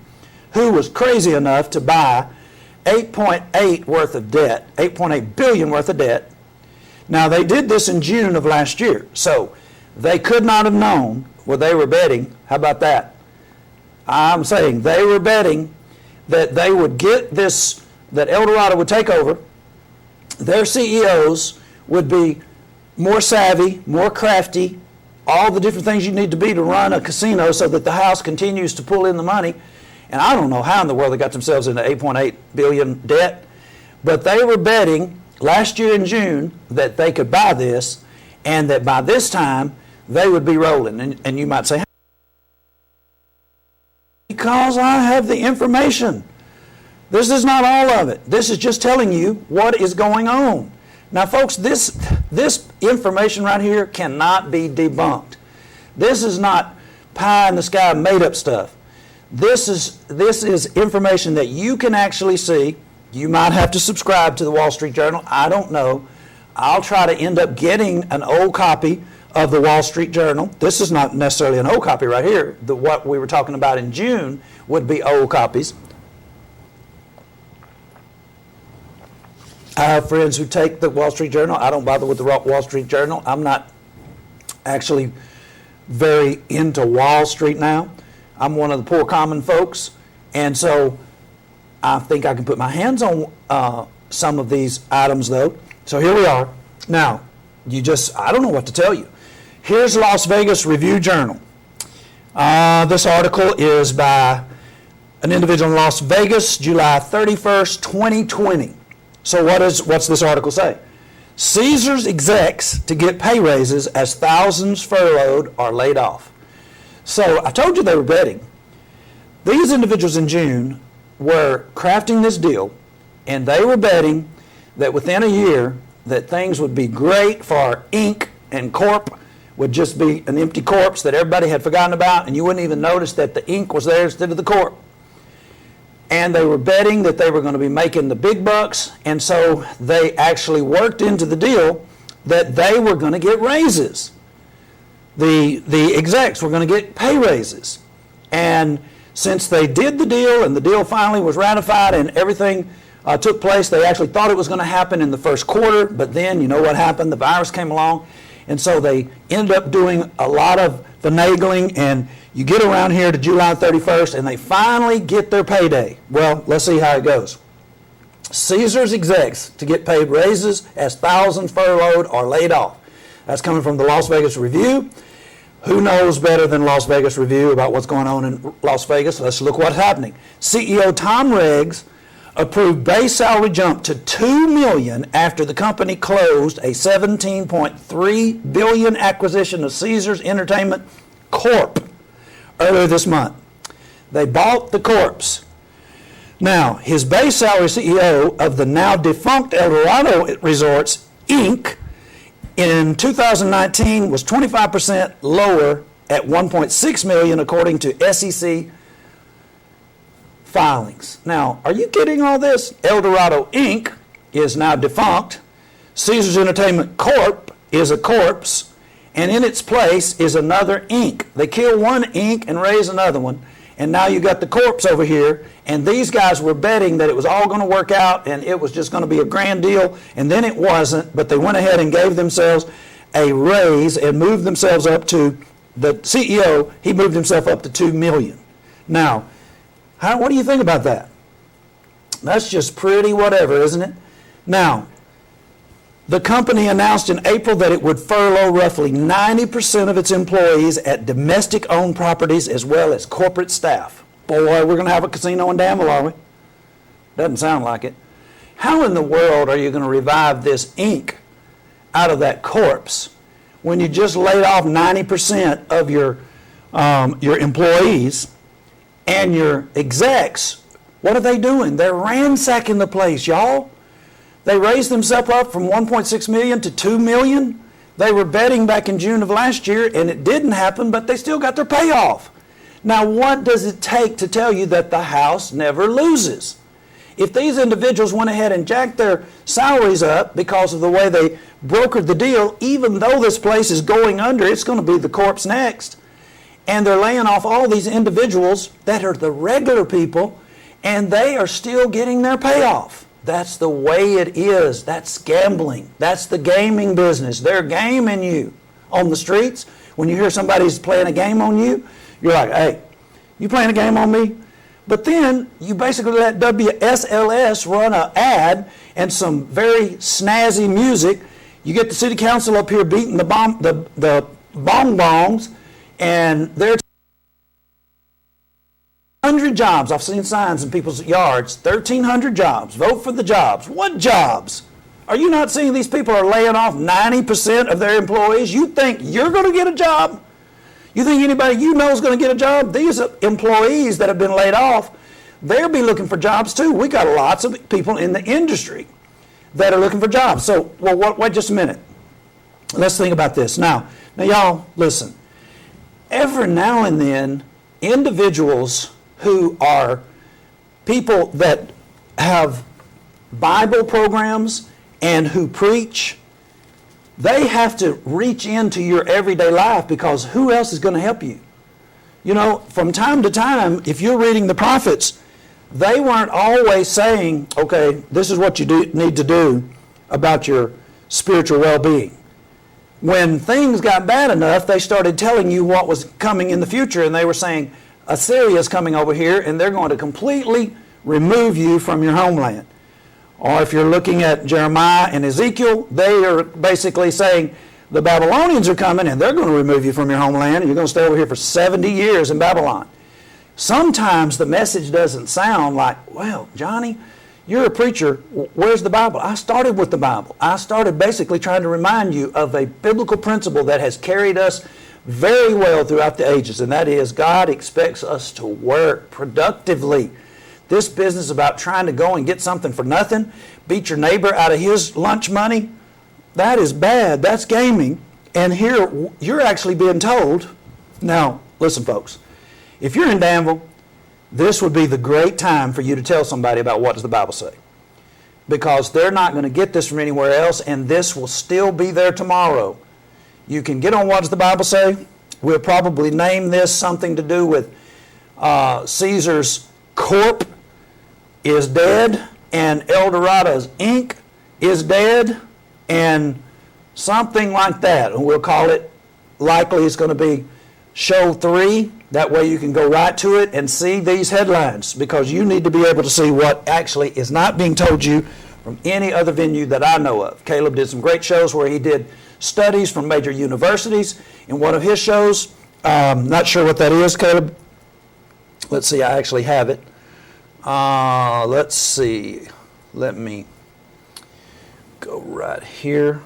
who was crazy enough to buy 8.8 worth of debt, 8.8 billion worth of debt. Now, they did this in June of last year, so they could not have known. Well, they were betting. How about that? I'm saying they were betting that they would get this, that Eldorado would take over. Their CEOs would be more savvy, more crafty, all the different things you need to be to run a casino so that the house continues to pull in the money. And I don't know how in the world they got themselves into 8.8 billion debt, but they were betting last year in June that they could buy this and that by this time they would be rolling. And you might say, because I have the information. This is not all of it. This is just telling you what is going on. Now, folks, this information right here cannot be debunked. This is not pie in the sky made up stuff. This is information that you can actually see. You might have to subscribe to the Wall Street Journal. I don't know. I'll try to end up getting an old copy of the Wall Street Journal. This is not necessarily an old copy right here. What we were talking about in June would be old copies. I have friends who take the Wall Street Journal. I don't bother with the Wall Street Journal. I'm not actually very into Wall Street now. I'm one of the poor common folks. And so I think I can put my hands on some of these items, though. So here we are. Now, I don't know what to tell you. Here's Las Vegas Review-Journal. This article is by an individual in Las Vegas, July 31st, 2020. So what's this article say? Caesars execs to get pay raises as thousands furloughed or laid off. So I told you they were betting. These individuals in June were crafting this deal, and they were betting that within a year that things would be great for Inc. and Corp. Would just be an empty corpse that everybody had forgotten about, and you wouldn't even notice that the Inc. was there instead of the Corp. And they were betting that they were going to be making the big bucks, and so they actually worked into the deal that they were going to get raises. The execs were going to get pay raises. And since they did the deal and the deal finally was ratified and everything took place, they actually thought it was going to happen in the first quarter, but then you know what happened? The virus came along, and so they ended up doing a lot of finagling, and you get around here to July 31st, and they finally get their payday. Well, let's see how it goes. Caesars execs to get paid raises as thousands furloughed or laid off. That's coming from the Las Vegas Review. Who knows better than Las Vegas Review about what's going on in Las Vegas? Let's look what's happening. CEO Tom Riggs approved base salary jump to $2 million after the company closed a $17.3 billion acquisition of Caesars Entertainment Corp. earlier this month. They bought the corpse. Now, his base salary, CEO of the now defunct Eldorado Resorts, Inc., in 2019 was 25% lower at $1.6 million, according to SEC filings. Now, are you getting all this? Eldorado Inc. is now defunct. Caesars Entertainment Corp. is a corpse. And in its place is another Inc. They kill one Inc. and raise another one. And now you got the corpse over here. And these guys were betting that it was all going to work out and it was just going to be a grand deal. And then it wasn't. But they went ahead and gave themselves a raise and moved themselves up to, the CEO, he moved himself up to $2 million. Now, what do you think about that? That's just pretty whatever, isn't it? Now, the company announced in April that it would furlough roughly 90% of its employees at domestic-owned properties as well as corporate staff. Boy, we're going to have a casino in Danville, are we? Doesn't sound like it. How in the world are you going to revive this ink out of that corpse when you just laid off 90% of your employees and your execs? What are they doing? They're ransacking the place, y'all. They raised themselves up from 1.6 million to 2 million. They were betting back in June of last year, and it didn't happen, but they still got their payoff. Now, what does it take to tell you that the house never loses? If these individuals went ahead and jacked their salaries up because of the way they brokered the deal, even though this place is going under, it's going to be the corpse next. And they're laying off all these individuals that are the regular people, and they are still getting their payoff. That's the way it is. That's gambling. That's the gaming business. They're gaming you on the streets. When you hear somebody's playing a game on you, you're like, hey, you playing a game on me? But then you basically let WSLS run an ad and some very snazzy music. You get the city council up here beating the bonbons, and they're 100 jobs. I've seen signs in people's yards. 1,300 jobs. Vote for the jobs. What jobs? Are you not seeing these people are laying off 90% of their employees? You think you're going to get a job? You think anybody you know is going to get a job? These employees that have been laid off, they'll be looking for jobs too. We got lots of people in the industry that are looking for jobs. So, wait just a minute. Let's think about this. Now y'all, listen. Every now and then, individuals who are people that have Bible programs and who preach, they have to reach into your everyday life, because who else is going to help you? You know, from time to time, if you're reading the prophets, they weren't always saying, okay, this is what you need to do about your spiritual well-being. When things got bad enough, they started telling you what was coming in the future, and they were saying, Assyria is coming over here, and they're going to completely remove you from your homeland. Or if you're looking at Jeremiah and Ezekiel, they are basically saying the Babylonians are coming, and they're going to remove you from your homeland, and you're going to stay over here for 70 years in Babylon. Sometimes the message doesn't sound like, well, Johnny, you're a preacher. Where's the Bible? I started with the Bible. I started basically trying to remind you of a biblical principle that has carried us very well throughout the ages, and that is God expects us to work productively. This business about trying to go and get something for nothing, beat your neighbor out of his lunch money, that is bad. That's gaming. And here you're actually being told, now listen folks, if you're in Danville, this would be the great time for you to tell somebody about what does the Bible say. Because they're not going to get this from anywhere else, and this will still be there tomorrow. You can get on What Does the Bible Say? We'll probably name this something to do with Caesars Corp is dead, and Eldorado's Inc. is dead, and something like that. And we'll call it, likely it's going to be Show 3. That way you can go right to it and see these headlines, because you need to be able to see what actually is not being told you from any other venue that I know of. Caleb did some great shows where he did studies from major universities in one of his shows. Not sure what that is, Caleb. Let's see, I actually have it. Let's see. Let me go right here.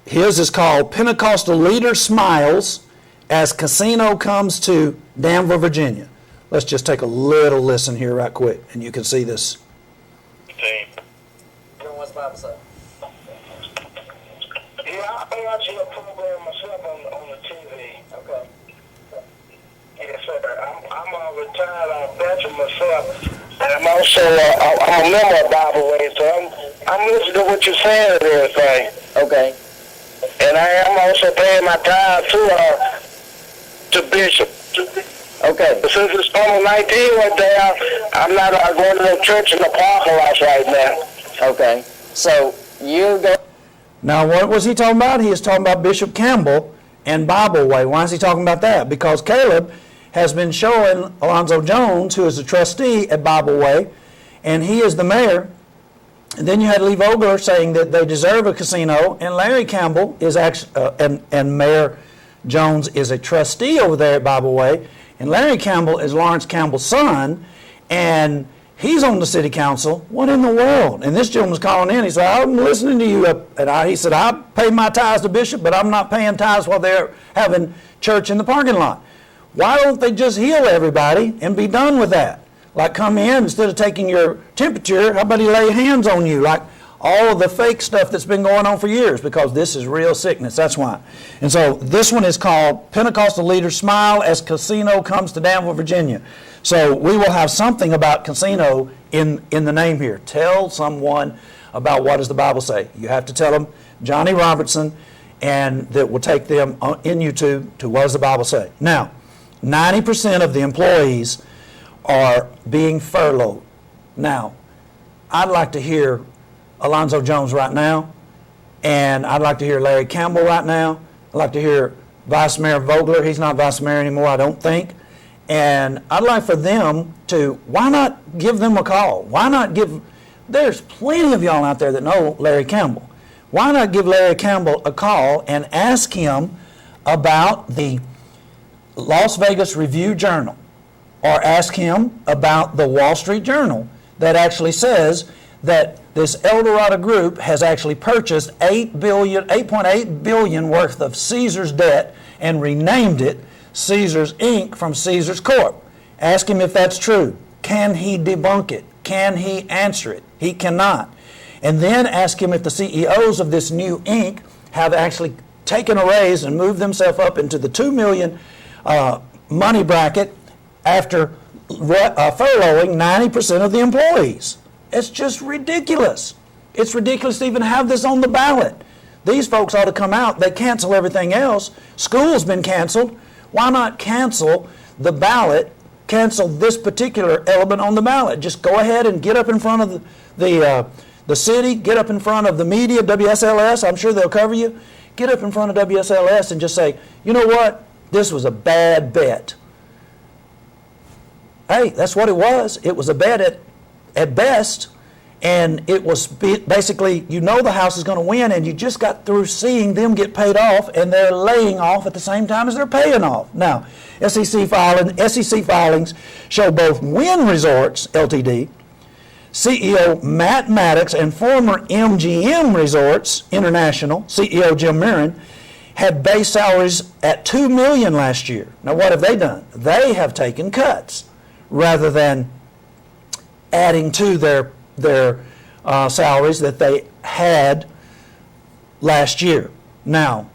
His is called Pentecostal Leader Smiles as Casino Comes to Danville, Virginia. Let's just take a little listen here right quick, and you can see this. What's the Bible say? Yeah, I watch your program myself on the TV. retired veteran myself, and I'm also I'm a member of Bible Way, so I'm listening to what you're saying and everything. Okay. And I am also paying my tithe to Bishop. Okay. Since it's on 19 right there, I'm not going to no church in the parking lot right now. Okay. So you go. Now, what was he talking about? He is talking about Bishop Campbell and Bible Way. Why is he talking about that? Because Caleb has been showing Alonzo Jones, who is a trustee at Bible Way, and he is the mayor. And then you had Lee Vogler saying that they deserve a casino, and Larry Campbell is actually, and Mayor Jones is a trustee over there at Bible Way, and Larry Campbell is Lawrence Campbell's son, and he's on the city council. What in the world? And this gentleman was calling in. He said, I'm listening to you. He said, I pay my tithes to Bishop, but I'm not paying tithes while they're having church in the parking lot. Why don't they just heal everybody and be done with that? Like come in, instead of taking your temperature, how about he lay hands on you? Like all of the fake stuff that's been going on for years, because this is real sickness, that's why. And so this one is called Pentecostal Leaders Smile as Casino Comes to Danville, Virginia. So we will have something about casino in the name here. Tell someone about what does the Bible say. You have to tell them Johnny Robertson, and that will take them in YouTube to what does the Bible say. Now, 90% of the employees are being furloughed. Now, I'd like to hear Alonzo Jones right now, and I'd like to hear Larry Campbell right now. I'd like to hear Vice Mayor Vogler. He's not Vice Mayor anymore, I don't think. And I'd like for them to, why not give them a call? Why not give, there's plenty of y'all out there that know Larry Campbell. Why not give Larry Campbell a call and ask him about the Las Vegas Review-Journal, or ask him about the Wall Street Journal that actually says that this Eldorado group has actually purchased $8.8 billion worth of Caesars debt and renamed it Caesars Inc. from Caesars Corp. Ask him if that's true. Can he debunk it? Can he answer it? He cannot. And then ask him if the CEOs of this new Inc. have actually taken a raise and moved themselves up into the $2 million money bracket after furloughing 90% of the employees. It's just ridiculous. It's ridiculous to even have this on the ballot. These folks ought to come out. They cancel everything else. School's been canceled. Why not cancel the ballot, cancel this particular element on the ballot? Just go ahead and get up in front of the city, get up in front of the media, WSLS, I'm sure they'll cover you. Get up in front of WSLS and just say, you know what? This was a bad bet. Hey, that's what it was. It was a bet at best, and it was basically, you know the House is going to win, and you just got through seeing them get paid off, and they're laying off at the same time as they're paying off. Now, SEC filings show both Wynn Resorts, Ltd., CEO Matt Maddox, and former MGM Resorts International, CEO Jim Mirren, had base salaries at $2 million last year. Now, what have they done? They have taken cuts rather than adding to their salaries that they had last year. Now,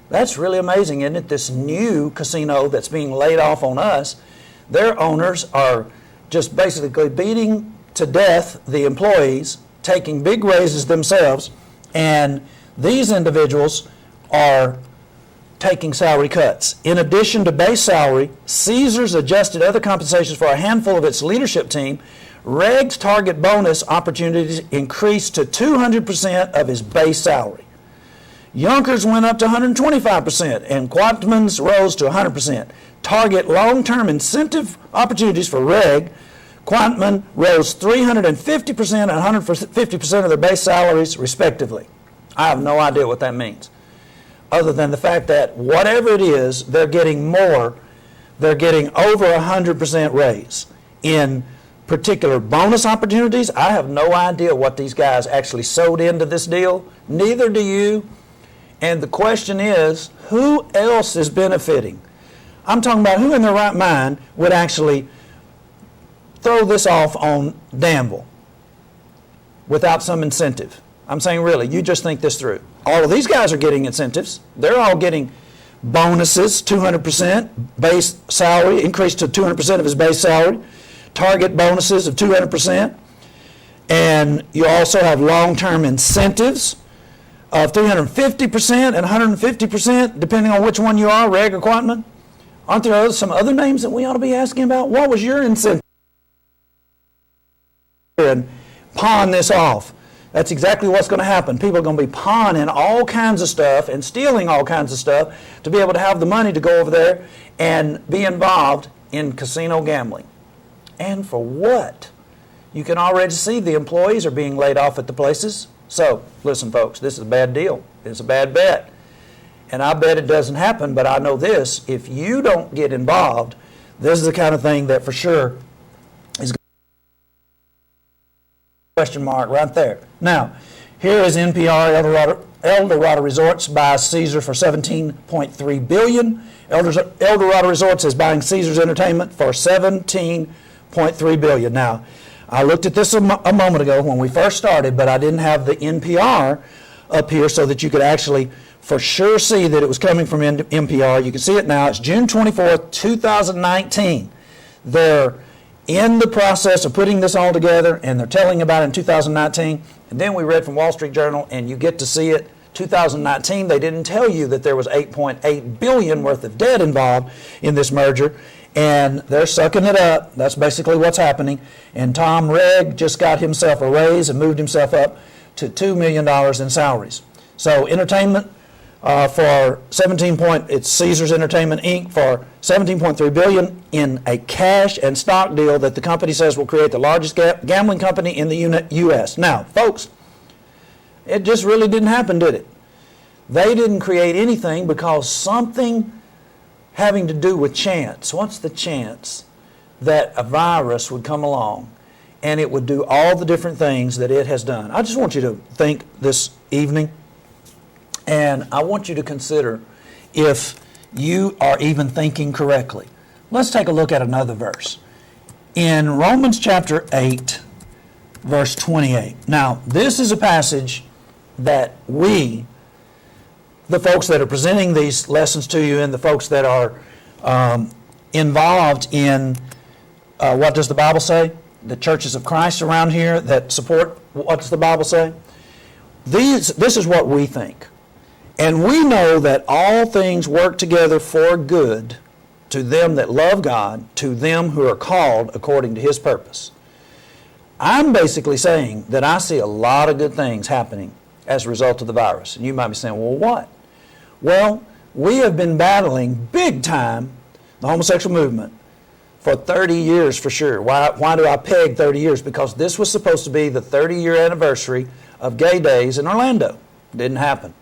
that's really amazing, isn't it? This new casino that's being laid off on us, their owners are just basically beating to death the employees, taking big raises themselves, and these individuals are taking salary cuts. In addition to base salary, Caesars adjusted other compensations for a handful of its leadership team. Reg's target bonus opportunities increased to 200% of his base salary. Yonkers went up to 125%, and Quatman's rose to 100%. Target long-term incentive opportunities for Reg, Quatman rose 350% and 150% of their base salaries, respectively. I have no idea what that means, other than the fact that whatever it is, they're getting more. They're getting over 100% raise. In particular bonus opportunities, I have no idea what these guys actually sewed into this deal. Neither do you. And the question is, who else is benefiting? I'm talking about who in their right mind would actually throw this off on Danville without some incentive. I'm saying really, you just think this through. All of these guys are getting incentives. They're all getting Bonuses, 200%. Base salary, increased to 200% of his base salary. Target bonuses of 200%. And you also have long-term incentives of 350% and 150%, depending on which one you are, reg or quantman. Aren't there some other names that we ought to be asking about? What was your incentive? And pawn this off. That's exactly what's going to happen. People are going to be pawning all kinds of stuff and stealing all kinds of stuff to be able to have the money to go over there and be involved in casino gambling. And for what? You can already see the employees are being laid off at the places. So, listen folks, this is a bad deal. It's a bad bet. And I bet it doesn't happen, but I know this. If you don't get involved, this is the kind of thing that for sure is question mark right there. Now, here is NPR Eldorado Resorts buys Caesars for $17.3 billion. Eldorado Resorts is buying Caesars Entertainment for $17.3 billion. Now, I looked at this a moment ago when we first started, but I didn't have the NPR up here so that you could actually for sure see that it was coming from NPR. You can see it now. It's June 24th, 2019. They're in the process of putting this all together, and they're telling about it in 2019. And then we read from Wall Street Journal, and you get to see it. 2019, they didn't tell you that there was $8.8 billion worth of debt involved in this merger, and they're sucking it up. That's basically what's happening. And Tom Regg just got himself a raise and moved himself up to $2 million in salaries. So entertainment for it's Caesars Entertainment Inc. for $17.3 billion in a cash and stock deal that the company says will create the largest gambling company in the U.S. Now, folks, it just really didn't happen, did it? They didn't create anything because something having to do with chance. What's the chance that a virus would come along and it would do all the different things that it has done? I just want you to think this evening, and I want you to consider if you are even thinking correctly. Let's take a look at another verse. In Romans chapter 8, verse 28. Now, this is a passage that we, the folks that are presenting these lessons to you and the folks that are involved in, what does the Bible say? The churches of Christ around here that support, what does the Bible say? This is what we think. And we know that all things work together for good to them that love God, to them who are called according to His purpose. I'm basically saying that I see a lot of good things happening as a result of the virus. And you might be saying, well, what? Well, we have been battling big time the homosexual movement for 30 years for sure. Why do I peg 30 years? Because this was supposed to be the 30-year anniversary of Gay Days in Orlando. Didn't happen.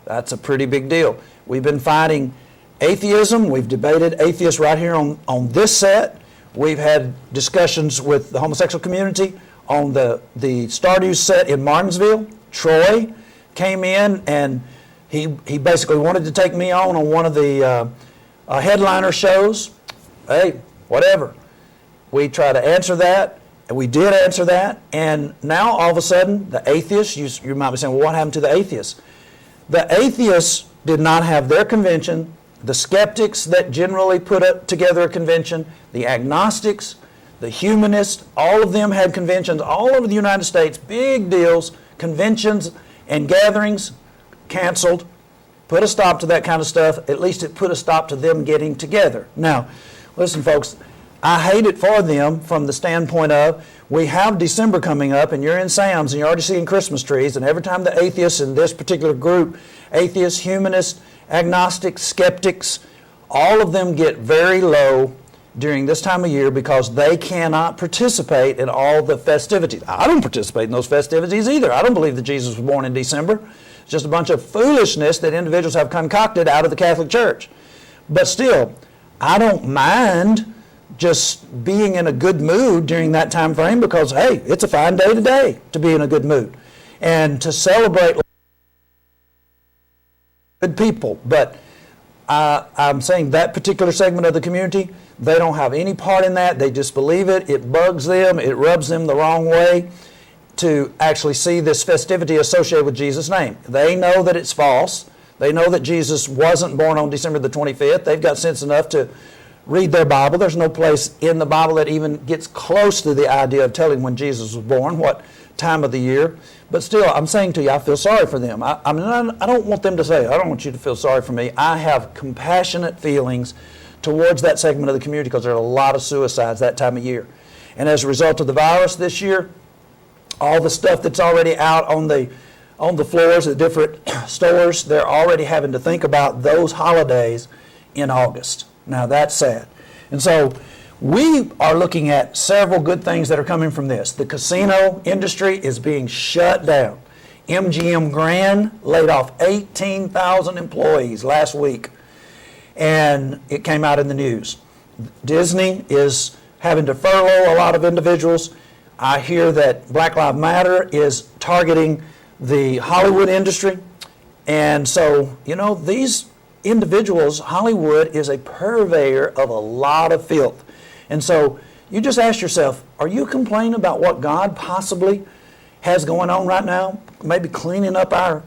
That's a pretty big deal. We've been fighting atheism. We've debated atheists right here on this set. We've had discussions with the homosexual community on the Stardew set in Martinsville. Troy came in and he basically wanted to take me on one of the headliner shows. Hey, whatever. We tried to answer that, and we did answer that, and now all of a sudden the atheists, you might be saying, well, what happened to the atheists? The atheists did not have their convention. The skeptics that generally put together a convention, the agnostics, the humanists, all of them had conventions all over the United States, big deals, conventions and gatherings canceled, put a stop to that kind of stuff. At least it put a stop to them getting together. Now, listen folks, I hate it for them from the standpoint of we have December coming up and you're in Sam's and you're already seeing Christmas trees, and every time the atheists in this particular group, atheists, humanists, agnostics, skeptics, all of them get very low during this time of year because they cannot participate in all the festivities. I don't participate in those festivities either. I don't believe that Jesus was born in December. It's just a bunch of foolishness that individuals have concocted out of the Catholic Church. But still, I don't mind just being in a good mood during that time frame because, hey, it's a fine day today to be in a good mood and to celebrate good people. But I'm saying that particular segment of the community, they don't have any part in that. They just believe it. It bugs them. It rubs them the wrong way to actually see this festivity associated with Jesus' name. They know that it's false. They know that Jesus wasn't born on December the 25th. They've got sense enough to read their Bible. There's no place in the Bible that even gets close to the idea of telling when Jesus was born, what time of the year. But still, I'm saying to you, I feel sorry for them. I don't want them to say, I don't want you to feel sorry for me. I have compassionate feelings towards that segment of the community because there are a lot of suicides that time of year. And as a result of the virus this year, all the stuff that's already out on the floors at different stores, they're already having to think about those holidays in August. Now that's sad. And so we are looking at several good things that are coming from this. The casino industry is being shut down. MGM Grand laid off 18,000 employees last week, and it came out in the news. Disney is having to furlough a lot of individuals. I hear that Black Lives Matter is targeting the Hollywood industry. And so, these individuals, Hollywood is a purveyor of a lot of filth. And so you just ask yourself, are you complaining about what God possibly has going on right now? Maybe cleaning up our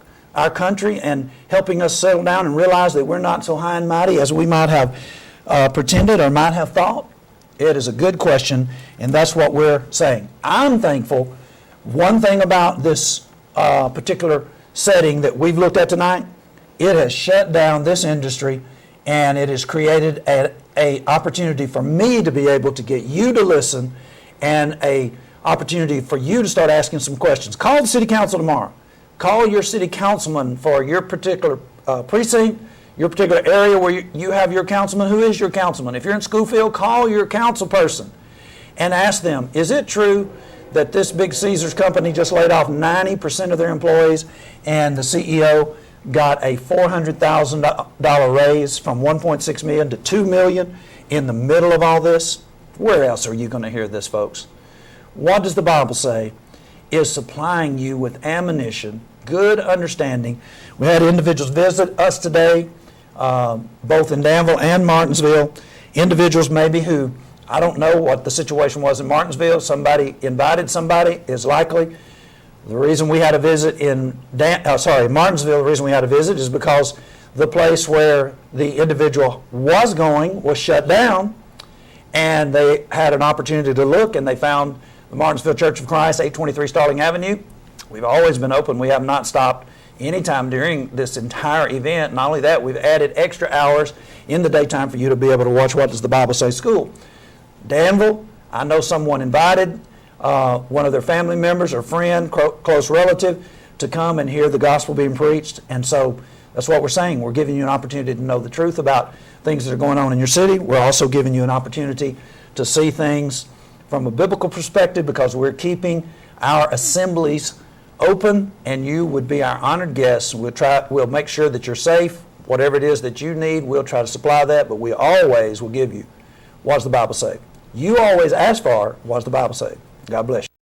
country and helping us settle down and realize that we're not so high and mighty as we might have pretended or might have thought? It is a good question, and that's what we're saying. I'm thankful. One thing about this particular setting that we've looked at tonight, it has shut down this industry, and it has created a opportunity for me to be able to get you to listen, and a opportunity for you to start asking some questions. Call the city council tomorrow. Call your city councilman for your particular precinct, your particular area where you have your councilman. Who is your councilman? If you're in Schofield, call your council person and ask them, is it true that this big Caesars company just laid off 90% of their employees and the CEO got a $400,000 raise from $1.6 million to $2 million in the middle of all this? Where else are you going to hear this, folks? What does the Bible say is supplying you with ammunition, good understanding? We had individuals visit us today, both in Danville and Martinsville. Individuals maybe who, I don't know what the situation was in Martinsville. Somebody invited somebody, is likely. The reason we had a visit in Martinsville, the reason we had a visit is because the place where the individual was going was shut down, and they had an opportunity to look, and they found the Martinsville Church of Christ, 823 Starling Avenue. We've always been open. We have not stopped any time during this entire event. Not only that, we've added extra hours in the daytime for you to be able to watch What Does the Bible Say School. Danville, I know someone invited one of their family members or friend, close relative, to come and hear the gospel being preached. And so that's what we're saying. We're giving you an opportunity to know the truth about things that are going on in your city. We're also giving you an opportunity to see things from a biblical perspective, because we're keeping our assemblies open, and you would be our honored guests. We'll make sure that you're safe. Whatever it is that you need, we'll try to supply that, but we always will give you, what does the Bible say? You always ask for, what does the Bible say? God bless you.